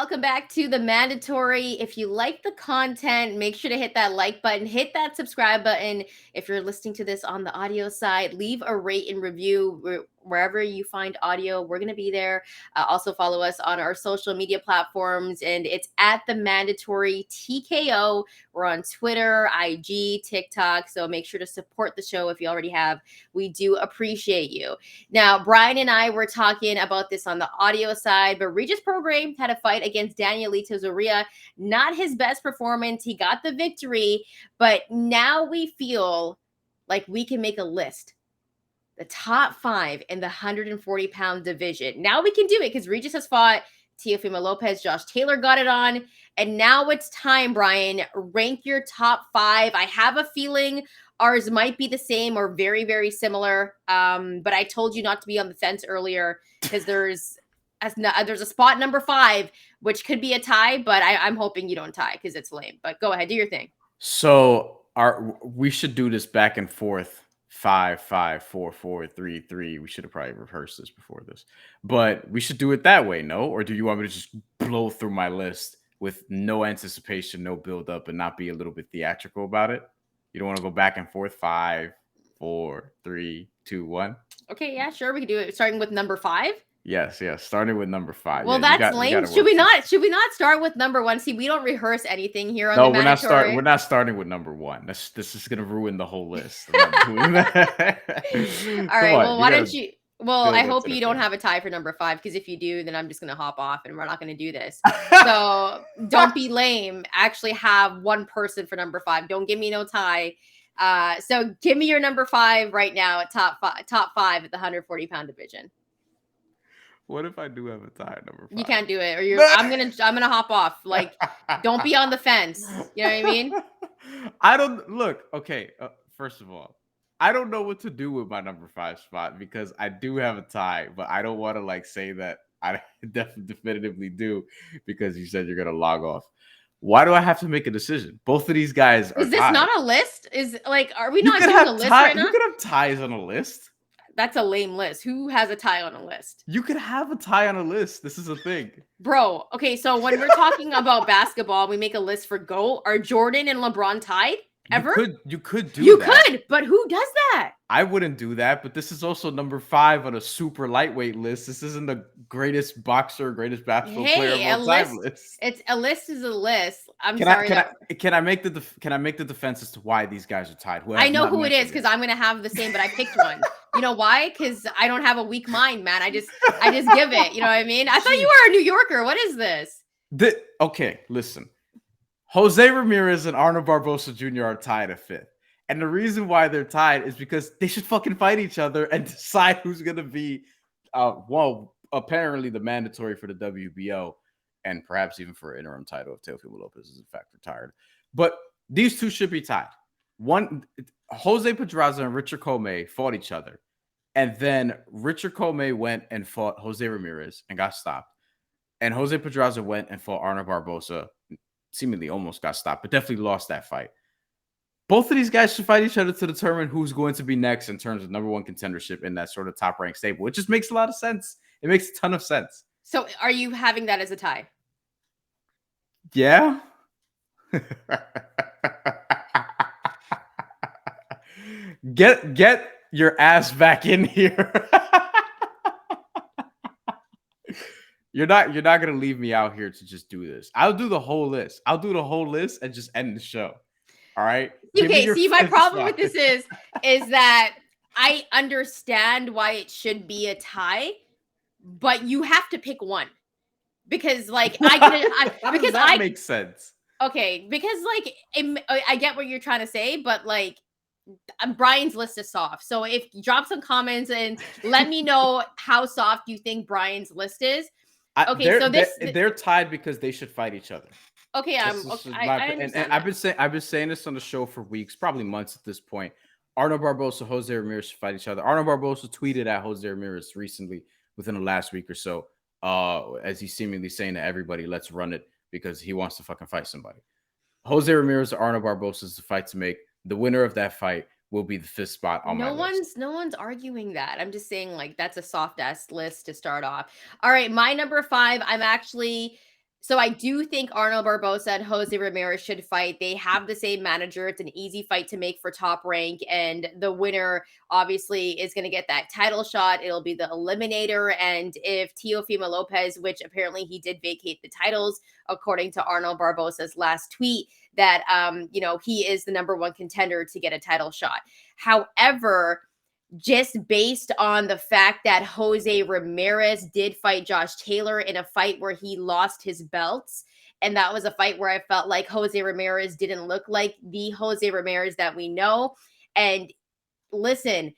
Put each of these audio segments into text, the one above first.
welcome back to The Mandatory. If you like the content, make sure to hit that like button, hit that subscribe button. If you're listening to this on the audio side, leave a rate and review wherever you find audio. We're going to be there. Also follow us on our social media platforms, and it's at The Mandatory TKO. We're on Twitter, IG, TikTok, so make sure to support the show if you already have. We do appreciate you. Now, Bryan and I were talking about this on the audio side, but Regis Prograis had a fight against Danielito Zorrilla. Not his best performance. He got the victory, but now we feel like we can make a list. The top 5 in the 140-pound division. Now we can do it because Regis has fought Teofimo Lopez, Josh Taylor got it on, and now it's time, Bryan. Rank your top 5. I have a feeling ours might be the same or very, very similar. But I told you not to be on the fence earlier because there's a spot number 5, which could be a tie, but I'm hoping you don't tie because it's lame. But go ahead, do your thing. So we should do this back and forth. 5, 5, 4, 4, 3, 3. We should have probably rehearsed this before this, but we should do it that way, no? Or do you want me to just blow through my list with no anticipation, no build up, and not be a little bit theatrical about it? You don't want to go back and forth? 5, 4, 3, 2, 1. Okay, yeah, sure, we can do it. Starting with number 5. Yes. Starting with number 5. Well, yeah, that's lame. Should we not start with number 1? See, we don't rehearse anything here on the Mandatory. We're not starting with number 1. This is gonna ruin the whole list. I'm not doing that. All right. Well, why don't you? Well, I hope you don't have a tie for number 5, because if you do, then I'm just gonna hop off and we're not gonna do this. So don't be lame. Actually, have one person for number 5. Don't give me no tie. So give me your number 5 right now at top 5 at the 140-pound division. What if I do have a tie at number 5? You can't do it, or I'm gonna hop off. Like, don't be on the fence. You know what I mean? I don't look. Okay, first of all, I don't know what to do with my number 5 spot because I do have a tie, but I don't want to say that I definitively do because you said you're gonna log off. Why do I have to make a decision? Both of these guys are. Is this not a list? Are we not doing a list right now? You could have ties on a list. That's a lame list. Who has a tie on a list? You could have a tie on a list. This is a thing. Bro, okay, so when we're talking about basketball, we make a list for GOAT. Are Jordan and LeBron tied ever? You could do that. You could, but who does that? I wouldn't do that, but this is also number 5 on a super lightweight list. This isn't the greatest boxer, greatest basketball player of all time list. It's a list is a list. Can I make the defense as to why these guys are tied? I know who it is because I'm gonna have the same, but I picked one. You know why? Because I don't have a weak mind, man. I just give it. You know what I mean? I thought you were a New Yorker. What is this? Okay, listen. Jose Ramirez and Arnold Barbosa Jr. are tied at 5th. And the reason why they're tied is because they should fucking fight each other and decide who's going to be, apparently the mandatory for the WBO and perhaps even for an interim title if Teofimo Lopez is in fact retired. But these two should be tied. Jose Pedraza and Richard Comey fought each other. And then Richard Comey went and fought Jose Ramirez and got stopped. And Jose Pedraza went and fought Arnold Barbosa, seemingly almost got stopped, but definitely lost that fight. Both of these guys should fight each other to determine who's going to be next in terms of number 1 contendership in that sort of top-ranked stable. It just makes a lot of sense. It makes a ton of sense. So are you having that as a tie? Yeah. Get your ass back in here. You're not gonna leave me out here to just do this. I'll do the whole list. And just end the show. All right. Okay. See, my problem with this is that I understand why it should be a tie, but you have to pick one because that makes sense. Okay, because I get what you're trying to say, but Bryan's list is soft. So if you drop some comments and let me know how soft you think Bryan's list is. Okay, they're tied because they should fight each other. Okay, I've been saying this on the show for weeks, probably months at this point. Arnold Barbosa, Jose Ramirez should fight each other. Arnold Barbosa tweeted at Jose Ramirez recently within the last week or so, as he's seemingly saying to everybody, let's run it because he wants to fucking fight somebody. Jose Ramirez or Arnold Barbosa is the fight to make. The winner of that fight will be the 5th spot on my list. No one's arguing that. I'm just saying that's a soft ass list to start off. All right, my number 5. I'm actually So I do think Arnold Barboza and Jose Ramirez should fight. They have the same manager. It's an easy fight to make for Top Rank, and the winner obviously is going to get that title shot. It'll be the eliminator, and if Teofimo Lopez, which apparently he did vacate the titles according to Arnold Barboza's last tweet, that he is the number one contender to get a title shot. However, just based on the fact that Jose Ramirez did fight Josh Taylor in a fight where he lost his belts. And that was a fight where I felt like Jose Ramirez didn't look like the Jose Ramirez that we know. And listen,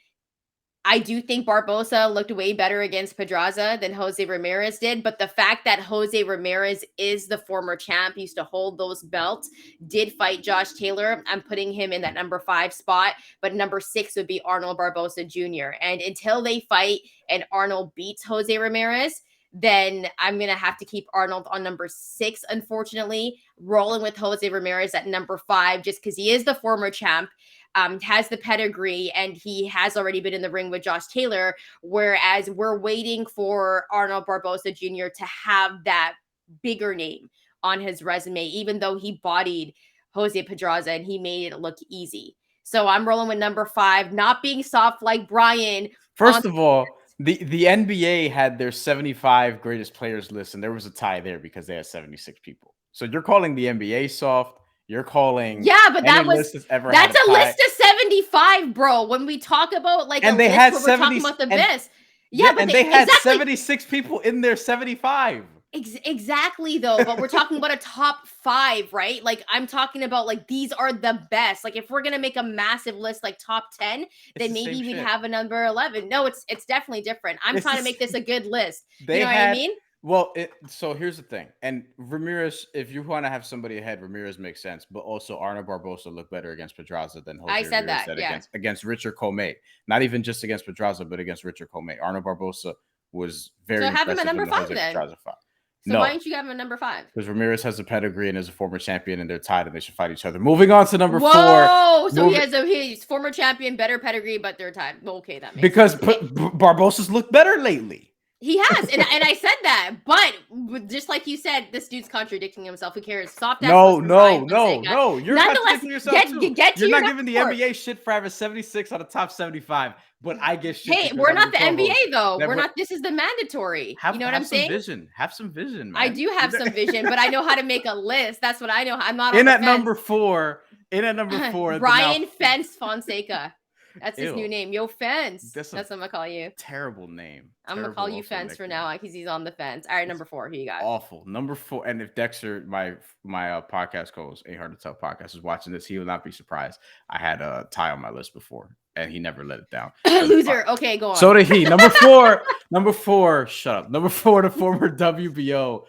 I do think Barboza looked way better against Pedraza than Jose Ramirez did. But the fact that Jose Ramirez is the former champ, used to hold those belts, did fight Josh Taylor, I'm putting him in that number 5 spot. But number 6 would be Arnold Barboza Jr. And until they fight and Arnold beats Jose Ramirez, then I'm going to have to keep Arnold on number 6, unfortunately, rolling with Jose Ramirez at number 5, just because he is the former champ. Has the pedigree, and he has already been in the ring with Josh Taylor, whereas we're waiting for Arnold Barboza Jr. to have that bigger name on his resume, even though he bodied Jose Pedraza and he made it look easy. So I'm rolling with number 5, not being soft like Bryan. First of all, the NBA had their 75 greatest players list, and there was a tie there because they had 76 people. So you're calling the NBA soft. You're calling but that's a list of 75, bro. When we talk about like and a they list had where 70, we're talking about the best. But they had 76 people in their 75. Exactly, though. But we're talking about a top 5, right? Like I'm talking about like these are the best. Like if we're gonna make a massive list like top 10, then maybe we'd have a number 11. No, it's definitely different. I'm trying to make this a good list. You know what I mean? Well, so here's the thing. And Ramirez, if you want to have somebody ahead, Ramirez makes sense. But also Arnold Barboza looked better against Pedraza than Jose Ramirez did against Richard Comey. Not even just against Pedraza, but against Richard Comey. Arnold Barboza was very impressive. So have him at number 5 then. So why don't you have him at number 5? Because Ramirez has a pedigree and is a former champion, and they're tied, and they should fight each other. Moving on to number 4. So he's former champion, better pedigree, but they're tied. Okay, that makes sense. Because Barboza's looked better lately. He has, and I said that, but just like you said, this dude's contradicting himself. Who cares? Soft ass. No. You're contradicting yourself too. You're not giving the NBA shit for having 76 out of top 75, but I get shit. Hey, we're not the NBA though. We're not. This is the mandatory. You know what I'm saying? Have some vision, man. I do have some vision, but I know how to make a list. That's what I know. I'm not in at number 4. Bryan Fence Fonseca. That's his new name. Yo, Fence. That's what I'm going to call you. Terrible name. I'm going to call you Fence for now because he's on the fence. All right, number 4. Who you got? Awful. Number 4. And if Dexter, my podcast co-host, Ain't Hard to Tell podcast, is watching this, he will not be surprised. I had a tie on my list before, and he never let it down. Loser. Okay, go on. So did he. Number 4. Shut up. Number 4, the former WBO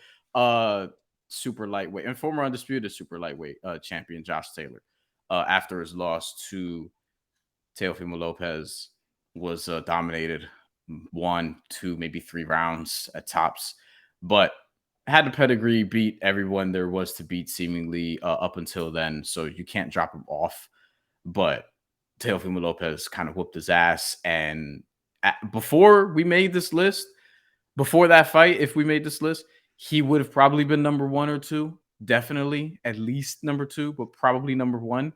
super lightweight and former undisputed super lightweight champion Josh Taylor. After his loss to Teofimo Lopez, was dominated 1, 2, maybe 3 rounds at tops, but had the pedigree, beat everyone there was to beat seemingly up until then. So you can't drop him off. But Teofimo Lopez kind of whooped his ass. And before we made this list, before that fight, if we made this list, he would have probably been number 1 or 2. Definitely at least number 2, but probably number 1.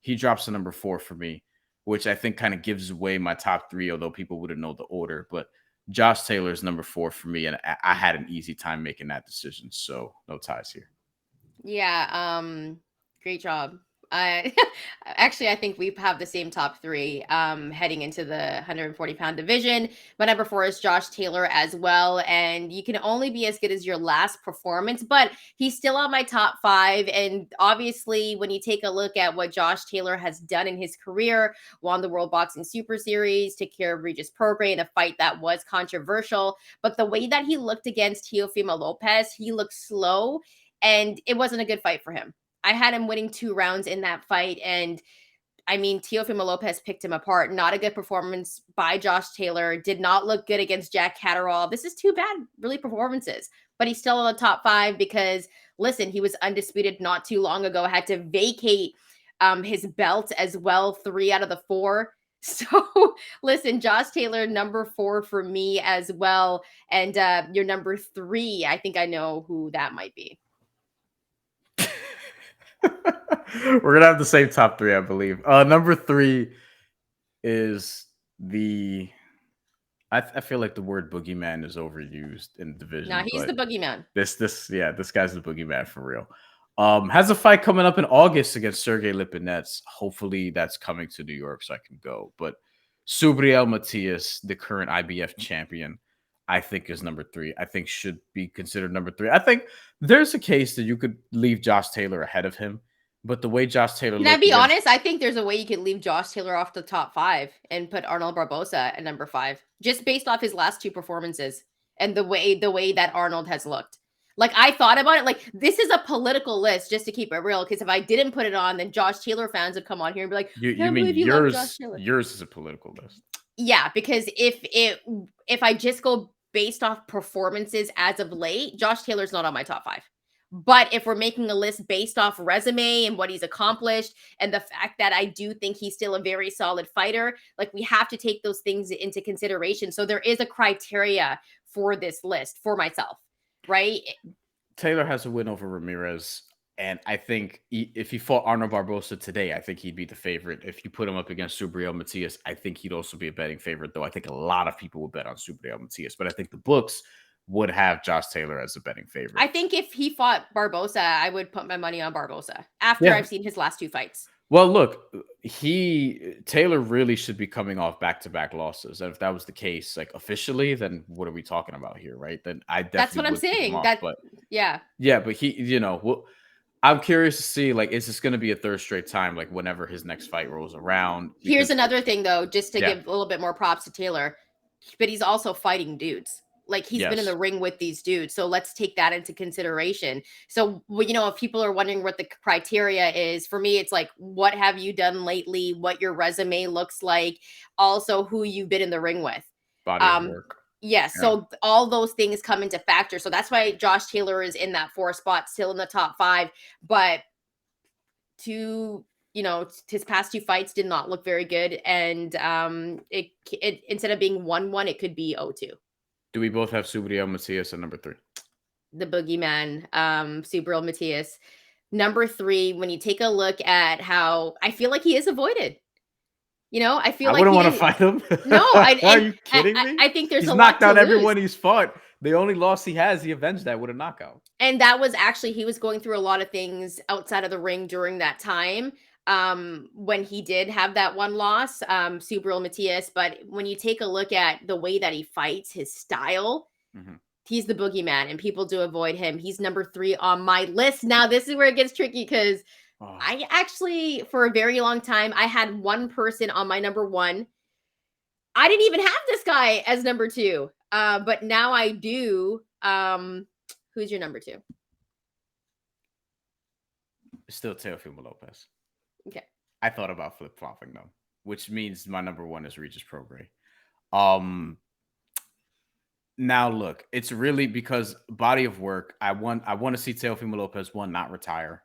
He drops to number 4 for me, which I think kind of gives away my top 3, although people wouldn't know the order. But Josh Taylor is number 4 for me, and I had an easy time making that decision, so no ties here. Yeah, great job. Actually, I think we have the same top 3 heading into the 140-pound division. My number 4 is Josh Taylor as well, and you can only be as good as your last performance, but he's still on my top 5. And obviously, when you take a look at what Josh Taylor has done in his career, won the World Boxing Super Series, took care of Regis Prograis in a fight that was controversial, but the way that he looked against Teofimo Lopez, he looked slow, and it wasn't a good fight for him. I had him winning 2 rounds in that fight. And I mean, Teofimo Lopez picked him apart. Not a good performance by Josh Taylor. Did not look good against Jack Catterall. This is 2 bad, really, performances. But he's still in the top 5 because, listen, he was undisputed not too long ago. Had to vacate his belt as well, 3 out of the 4. So listen, Josh Taylor, number 4 for me as well. And your number 3, I think I know who that might be. We're gonna have the same top 3, I believe. Number 3 is the. I feel like the word boogeyman is overused in the Now division, he's the but boogeyman. this guy's the boogeyman for real. Has a fight coming up in August against Sergey Lipinets. Hopefully that's coming to New York so I can go. But Subriel Matias, the current IBF champion, I think is number 3. I think should be considered number 3. I think there's a case that you could leave Josh Taylor ahead of him, but the way Josh Taylor Can I looked be against honest? I think there's a way you could leave Josh Taylor off the top 5 and put Arnold Barboza at number 5, just based off his last 2 performances and the way that Arnold has looked. Like I thought about it, like this is a political list, just to keep it real. Because if I didn't put it on, then Josh Taylor fans would come on here and be like, you, "I you can't mean believe you love Josh Taylor." yours is a political list. Yeah, because if I just go based off performances as of late, Josh Taylor's not on my top 5. But if we're making a list based off resume and what he's accomplished and the fact that I do think he's still a very solid fighter, like we have to take those things into consideration. So there is a criteria for this list for myself, right? Taylor has a win over Ramirez, and I think if he fought Arnold Barbosa today, I think he'd be the favorite. If you put him up against Subriel Matias, I think he'd also be a betting favorite, though I think a lot of people would bet on Subriel Matias, but I think the books would have Josh Taylor as a betting favorite. I think if he fought Barbosa, I would put my money on Barbosa after Yeah. I've seen his last 2 fights. Well, look, Taylor really should be coming off back-to-back losses. And if that was the case, like officially, then what are we talking about here, right? Then I That's what definitely I'm would take him saying. off. That But yeah. yeah, but well, I'm curious to see, like, is this going to be a third straight time, like whenever his next fight rolls around? Here's Because another thing though, just to yeah, give a little bit more props to Taylor, but he's also fighting dudes. Like he's been in the yes, ring with these dudes. So let's take that into consideration. So, if people are wondering what the criteria is, for me, it's like, what have you done lately? What your resume looks like? Also, who you've been in the ring with. body of Um, work. yes. Yeah. So all those things come into factor. So that's why Josh Taylor is in that 4 spot, still in the top 5. But his past 2 fights did not look very good, and it instead of being 1-1, it could be 0-2. Do we both have Subriel Matias at number 3? The boogeyman, Subriel Matias. Number 3, when you take a look at how I feel like he is avoided. I feel I like wouldn't he want to didn't. fight him. No, Are you kidding me? I think there's He's a lot knocked to out lose. everyone he's fought. The only loss he has, he avenged that with a knockout. And that was actually, he was going through a lot of things outside of the ring during that time, when he did have that one loss, Subriel Matias. But when you take a look at the way that he fights, his style, Mhm. he's the boogeyman, and people do avoid him. He's number 3 on my list. Now, this is where it gets tricky because Oh, I actually, for a very long time, I had one person on my number 1. I didn't even have this guy as number 2, but now I do. Who's your number 2? still Teofimo Lopez. Okay. I thought about flip-flopping them, which means my number 1 is Regis Prograis. Now look, it's really because body of work. I want to see Teofimo Lopez, 1, not retire,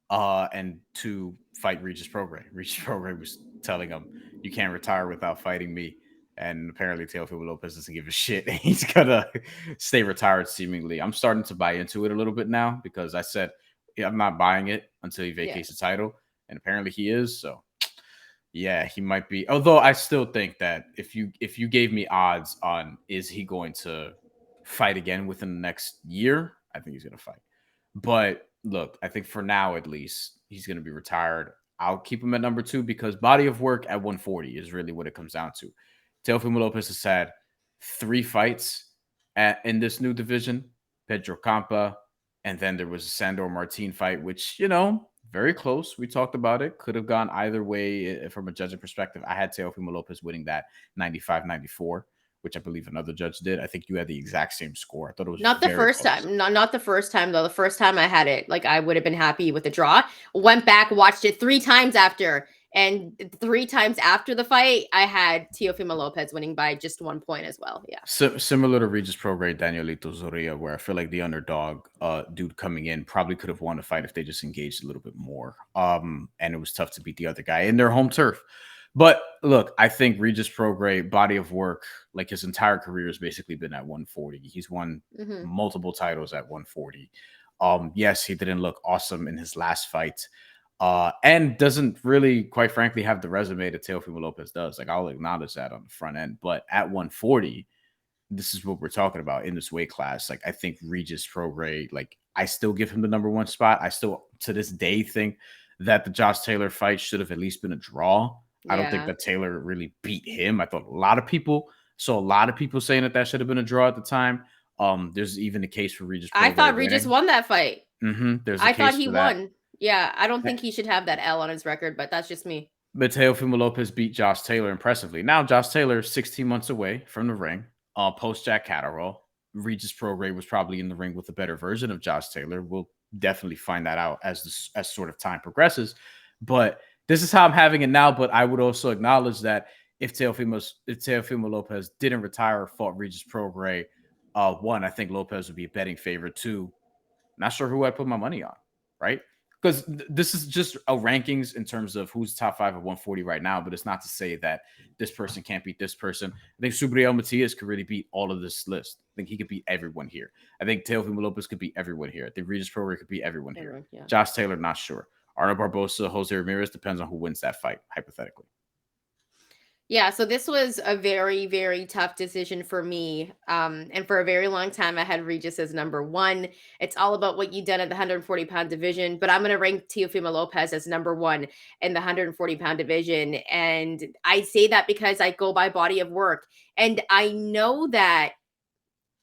and 2, fight Regis Prograis. Regis Prograis was telling him, "You can't retire without fighting me." And apparently Teofimo Lopez doesn't give a shit. He's gonna stay retired seemingly. I'm starting to buy into it a little bit now because I said, yeah, I'm not buying it until he vacates the title. And apparently he is. So yeah, he might be. Although I still think that if you gave me odds on is he going to fight again within the next year, I think he's going to fight. But look, I think for now at least he's going to be retired. I'll keep him at number 2 because body of work at 140 is really what it comes down to. Teofimo Lopez has had 3 fights in this new division. Pedro Campa, and then there was a Sandor Martin fight, which very close. We talked about it. Could have gone either way from a judging perspective. I had Teofimo Lopez winning that 95-94, which I believe another judge did. I think you had the exact same score. I thought it was Not the first close. time. Not the first time, though. The first time I had it, like, I would have been happy with the draw. Went back, watched it 3 times after. And 3 times after the fight, I had Teofimo Lopez winning by just 1 point as well. Yeah. Similar to Regis Prograis, Danielito Zorrilla, where I feel like the underdog dude coming in probably could have won the fight if they just engaged a little bit more. And it was tough to beat the other guy in their home turf. But look, I think Regis Prograis body of work, like his entire career, has basically been at 140. He's won Mm-hmm. multiple titles at 140. Yes, he didn't look awesome in his last fight, and doesn't really, quite frankly, have the resume that Teofimo Lopez does. Like, I'll acknowledge that on the front end, but at 140, this is what we're talking about in this weight class. Like, I think Regis Prograis, like, I still give him the number one spot. I still, to this day, think that the Josh Taylor fight should have at least been a draw. I don't think Yeah. that Taylor really beat him. I thought a lot of people saying that that should have been a draw at the time. There's even a case for Regis I Prograis thought Regis winning. won that fight. There's a I thought case he for that. won. Yeah, I don't think he should have that L on his record, but that's just me. But Teofimo Lopez beat Josh Taylor impressively. Now, Josh Taylor, 16 months away from the ring, post Jack Catterall. Regis Prograis was probably in the ring with a better version of Josh Taylor. We'll definitely find that out as sort of time progresses. But this is how I'm having it now. But I would also acknowledge that if Teofimo Lopez didn't retire or fought Regis Prograis, one, I think Lopez would be a betting favorite. Two, not sure who I put my money on, right? Because this is just a rankings in terms of who's top five at 140 right now, but it's not to say that this person can't beat this person. I think Subriel Matias could really beat all of this list. I think he could beat everyone here. I think Teofimo Lopez could beat everyone here. I think Regis Prograis could beat everyone here. Everyone, yeah. Josh Taylor, not sure. Arnold Barbosa, Jose Ramirez, depends on who wins that fight, hypothetically. Yeah, so this was a very, very tough decision for me. And for a very long time, I had Regis as number one. It's all about what you done at the 140-pound division, but I'm going to rank Teofimo Lopez as number one in the 140-pound division. And I say that because I go by body of work. And I know that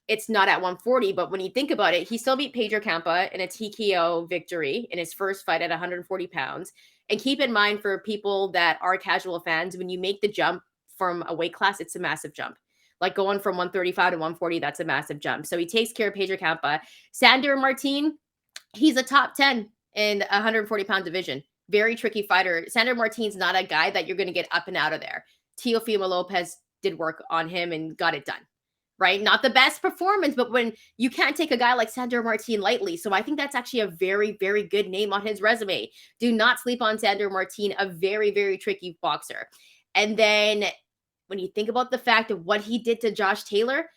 it's not at 140, but when you think about it, he still beat Pedro Campa in a TKO victory in his first fight at 140 pounds. And keep in mind, for people that are casual fans, when you make the jump from a weight class, it's a massive jump. Like going from 135 to 140, that's a massive jump. So he takes care of Pedro Campa. Sandor Martin, he's a top 10 in a 140-pound division. Very tricky fighter. Sandor Martin's not a guy that you're going to get up and out of there. Teofimo Lopez did work on him and got it done. Right? Not the best performance, but when you can't take a guy like Sandor Martin lightly. So I think that's actually a very, very good name on his resume. Do not sleep on Sandor Martin, a very, very tricky boxer. And then when you think about the fact of what he did to Josh Taylor,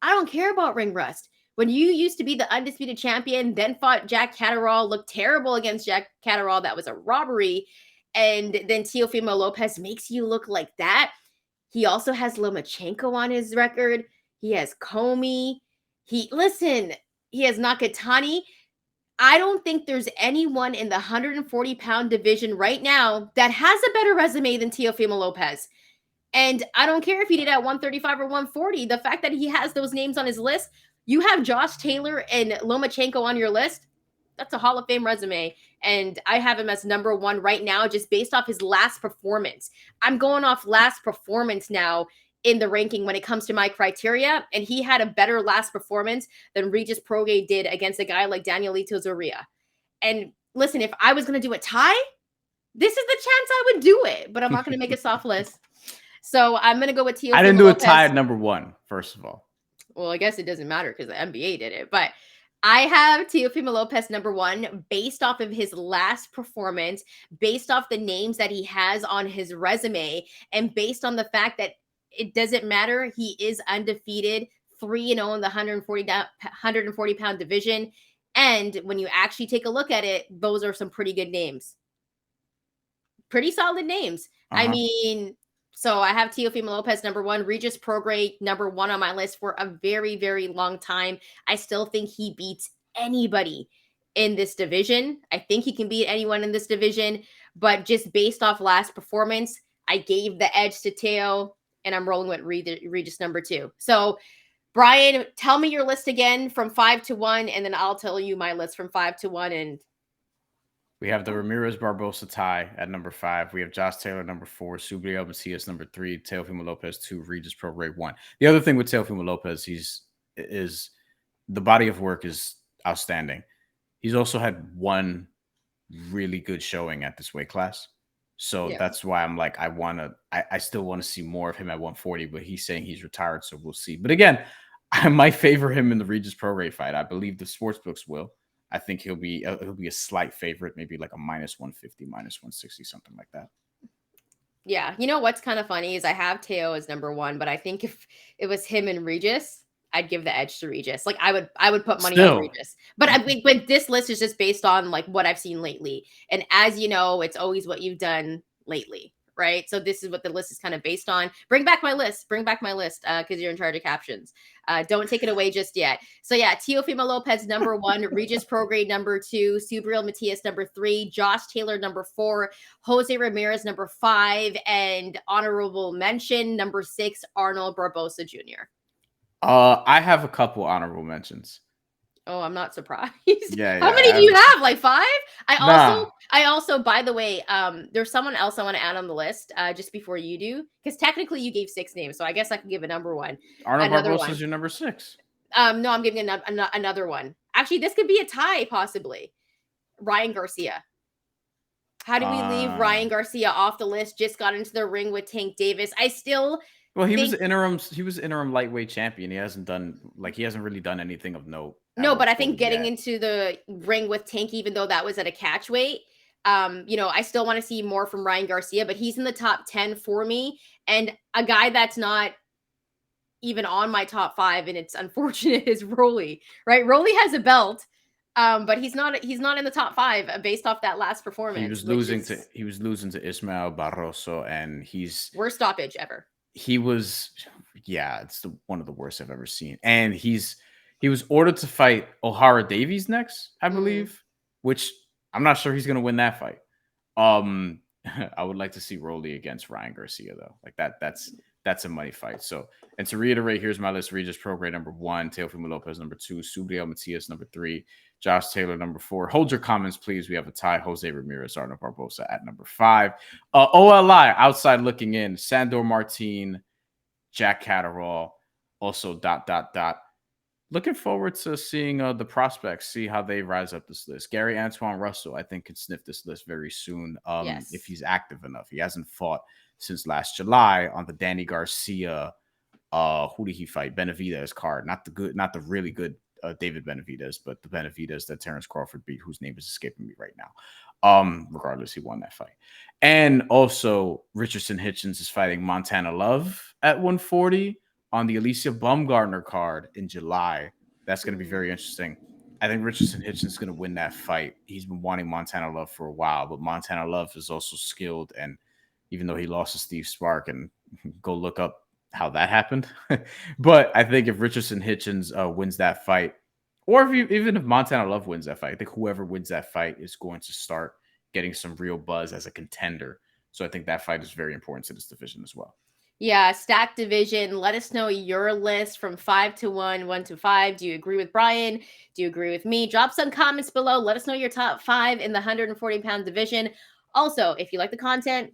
I don't care about ring rust. When you used to be the undisputed champion, then fought Jack Catterall, looked terrible against Jack Catterall, that was a robbery. And then Teofimo Lopez makes you look like that. He also has Lomachenko on his record. He has Comey. He has Nakatani. I don't think there's anyone in the 140-pound division right now that has a better resume than Teofimo Lopez. And I don't care if he did at 135 or 140. The fact that he has those names on his list, you have Josh Taylor and Lomachenko on your list. That's a Hall of Fame resume. And I have him as number one right now, just based off his last performance. I'm going off last performance now in the ranking when it comes to my criteria. And he had a better last performance than Regis Prograis did against a guy like Danielito Zorrilla. And listen, if I was going to do a tie, this is the chance I would do it. But I'm not going to make a soft list. So I'm going to go with Teofimo I didn't do Lopez. a tie at number one, first of all. Well, I guess it doesn't matter because the NBA did it. But I have Teofimo Lopez number one based off of his last performance, based off the names that he has on his resume, and based on the fact that it doesn't matter. He is undefeated, 3-0 in the 140-pound division. And when you actually take a look at it, those are some pretty good names. Pretty solid names. I mean, so I have Teofimo Lopez number one, Regis Prograis number one on my list for a very, very long time. I still think he beats anybody in this division. I think he can beat anyone in this division, but just based off last performance, I gave the edge to Teo, and I'm rolling with Regis number two. So, Bryan, tell me your list again from 5 to 1, and then I'll tell you my list from 5 to 1. And we have the Ramirez Barbosa tie at number 5. We have Josh Taylor number 4, Subriel Matias number 3, Teofimo Lopez 2, Regis Prograis 1. The other thing with Teofimo Lopez, is the body of work is outstanding. He's also had one really good showing at this weight class. So that's why I'm like, I still want to see more of him at 140, but he's saying he's retired, so we'll see. But again, I might favor him in the Regis Prograis fight. I believe the sportsbooks will. I think he'll be a slight favorite, maybe like a -150, -160, something like that. Yeah, you know what's kind of funny is I have Teo as number one, but I think if it was him and Regis, I'd give the edge to Regis. Like I would put money on Still, Regis. But I mean, but this list is just based on like what I've seen lately, and as you know, it's always what you've done lately, right? So this is what the list is kind of based on. Bring back my list. Bring back my list, because you're in charge of captions. Don't take it away just yet. So yeah, Teofimo Lopez number one, Regis Prograis number two, Subriel Matias number three, Josh Taylor number four, Jose Ramirez number five, and honorable mention number six, Arnold Barbosa Jr. I have a couple honorable mentions. Oh, I'm not surprised. Yeah, How yeah. many do you have? Like five? Nah, I also, by the way, there's someone else I want to add on the list, just before you do, because technically you gave six names, so I guess I can give a number one, Arnold another Barbosa one. is your number 6. No, I'm giving another one. Actually, this could be a tie, possibly. Ryan Garcia. How do we leave Ryan Garcia off the list? Just got into the ring with Tank Davis. I still Well, he was think interim lightweight champion. He hasn't really done anything of note no, ever but I fully think getting yet. into the ring with Tank, even though that was at a catch weight, I still want to see more from Ryan Garcia, but he's in the top 10 for me. And a guy that's not even on my top five, and it's unfortunate, is Rolly, right? Rolly has a belt, but he's not in the top five, based off that last performance, which is He was losing to Ismael Barroso, and worst stoppage ever. he was yeah, it's one of the worst I've ever seen. And he was ordered to fight O'Hara Davies next, I Mm. believe, which I'm not sure he's gonna win that fight. Um, I would like to see Rolly against Ryan Garcia though. Like that's a money fight. So, and to reiterate, here's my list: Regis Prograis number one, Teofimo Lopez number two, Subriel Matias number three, Josh Taylor number four. Hold your comments, please. We have a tie: Jose Ramirez, Arnold Barbosa at number five. OLI outside looking in: Sandor Martin, Jack Catterall. Also ... Looking forward to seeing the prospects, see how they rise up this list. Gary Antoine Russell, I think, can sniff this list very soon, if Yes. he's active enough. He hasn't fought since last July on the Danny Garcia. Who did he fight? Benavidez card, not the really good David Benavidez, but the Benavidez that Terrence Crawford beat, whose name is escaping me right now. Regardless, he won that fight. And also, Richardson Hitchens is fighting Montana Love at 140 on the Alicia Baumgartner card in July. That's going to be very interesting. I think Richardson Hitchens is going to win that fight. He's been wanting Montana Love for a while, but Montana Love is also skilled. And even though he lost to Steve Spark, and go look up how that happened, but I think if Richardson Hitchens wins that fight, or even if Montana Love wins that fight, I think whoever wins that fight is going to start getting some real buzz as a contender. So I think that fight is very important to this division as well. Yeah, stacked division. Let us know your list from 5 to 1, 1 to 5. Do you agree with Bryan? Do you agree with me? Drop some comments below. Let us know your top 5 in the 140-pound division. Also, if you like the content,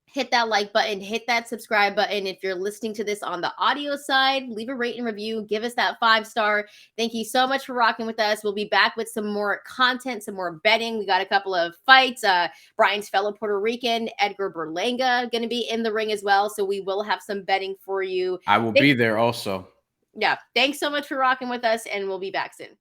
hit that like button, hit that subscribe button. If you're listening to this on the audio side, leave a rate and review, give us that 5-star. Thank you so much for rocking with us. We'll be back with some more content, some more betting. We got a couple of fights. Bryan's fellow Puerto Rican, Edgar Berlanga, going to be in the ring as well. So we will have some betting for you. I will be there also. Yeah. Thanks so much for rocking with us, and we'll be back soon.